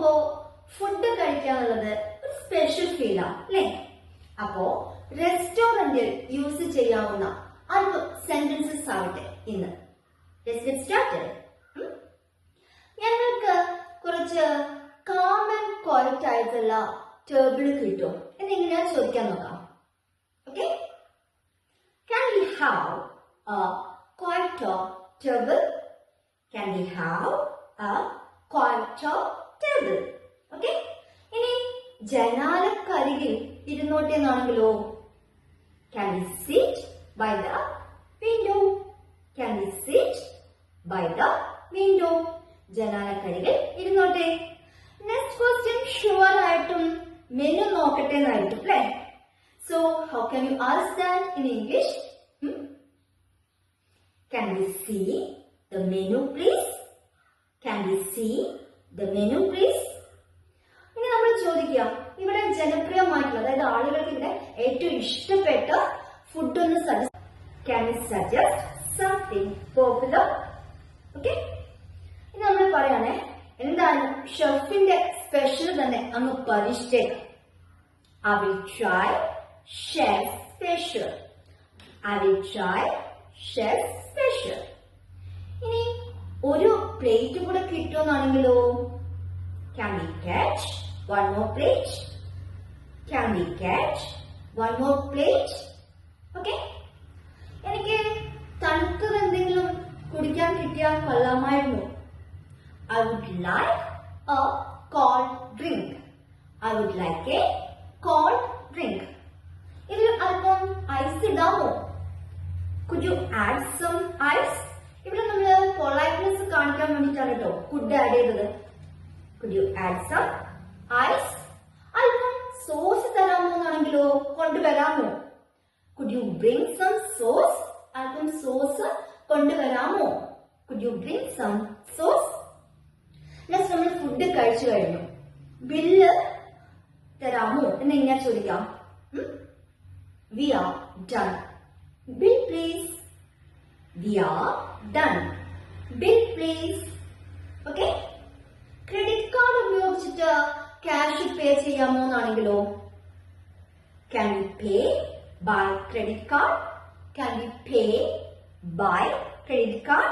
നോക്കുമ്പോ ഫുഡ് കഴിക്കാന്നുള്ളത് ഒരു സ്പെഷ്യൽ ഫീലാണ് അല്ലേ? അപ്പോ റെസ്റ്റോറന്റിൽ യൂസ് ചെയ്യാവുന്ന അല്പം സെന്റൻസസ് ആവട്ടെ ഇന്ന്. ഞങ്ങൾക്ക് കുറച്ച് കാം ആൻഡ് ക്വയറ്റ് ആയിട്ടുള്ള ടേബിൾ കിട്ടും എന്നെങ്ങനെയാ ചോദിക്കാൻ നോക്കാം. Okay, can we have a quieter table? Can we have a quieter table? Okay, ഇനി ജനാലക്കരികിൽ ഇരുന്നോട്ടെ എന്നാണെങ്കിലോ can we sit by the window? Can we sit by the window? ജനാലക്കരികിൽ ഇരുന്നോട്ടെ. നെക്സ്റ്റ് ക്വസ്റ്റ്യൻ ഷുവർ ആയിട്ടും menu നോക്കട്ടെ എന്നായിട്ടും അല്ലേ? So how can you ask that in English? Can we see the menu please? Can we see the menu please? ഇനി നമ്മൾ ചോദിക്കുക, ഇവിടെ ജനപ്രിയമായിട്ടുള്ള അതായത് ആളുകൾക്ക് ഇവിടെ ഏറ്റവും ഇഷ്ടപ്പെട്ട ഫുഡ് ഒന്ന് suggest. Can we suggest something popular? Okay, ഇനി നമ്മൾ പറയണേ എന്താണ് ഷെഫിന്റെ സ്പെഷ്യൽ തന്നെ അങ്ങ് പരീക്ഷിച്ചേക്കാം. I will try chef's special. I will try chef's special. ഇനി ഒരു പ്ലേറ്റ് കൂടെ കിട്ടുമെന്നാണെങ്കിലോ can we catch one more plate? Can we catch one more plate? Okay, എനിക്ക് തണുത്തത് എന്തെങ്കിലും കുടിക്കാൻ കിട്ടിയാൽ കൊള്ളാമായിരുന്നു. I would like a cold drink. I would like a cold drink. ഇതിൽ അല്പം ice ഇടാമോ? Could you add some ice? ഇവിടെ നമ്മൾ politeness കാണിക്കാൻ വേണ്ടിയിട്ടാണ് കേട്ടോ ഫുഡ് ആഡ് ചെയ്തത്. Could you add some ice? അല്പം സോസ് തരാമോ എന്നാണെങ്കിലോ കൊണ്ടുവരാമോ? Could you bring some sauce? അല്പം സോസ് കൊണ്ടുവരാമോ? Could you bring some sauce? Next നമ്മൾ ഫുഡ് കഴിച്ചു കഴിഞ്ഞു, ബില്ല് തരാമോ എന്ന് എങ്ങനെ ചോദിക്കാം? We are done. Bill please. We are done. Bill please. Okay. Credit card ഉപയോഗിച്ചിട്ട് ക്യാഷ് പേ ചെയ്യാമോ എന്നാണെങ്കിലോ can we pay by credit card? Can we pay by credit card?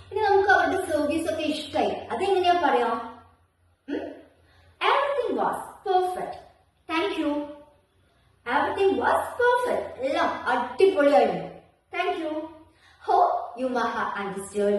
ഇനി നമുക്ക് അവരുടെ സർവീസ് ഒക്കെ ഇഷ്ടമായി, അതെങ്ങനെയാ പറയാം? Everything was perfect. Thank you. Everything was perfect. എല്ലാം അടിപൊളിയായിരുന്നു. Thank you. Hope you might have understood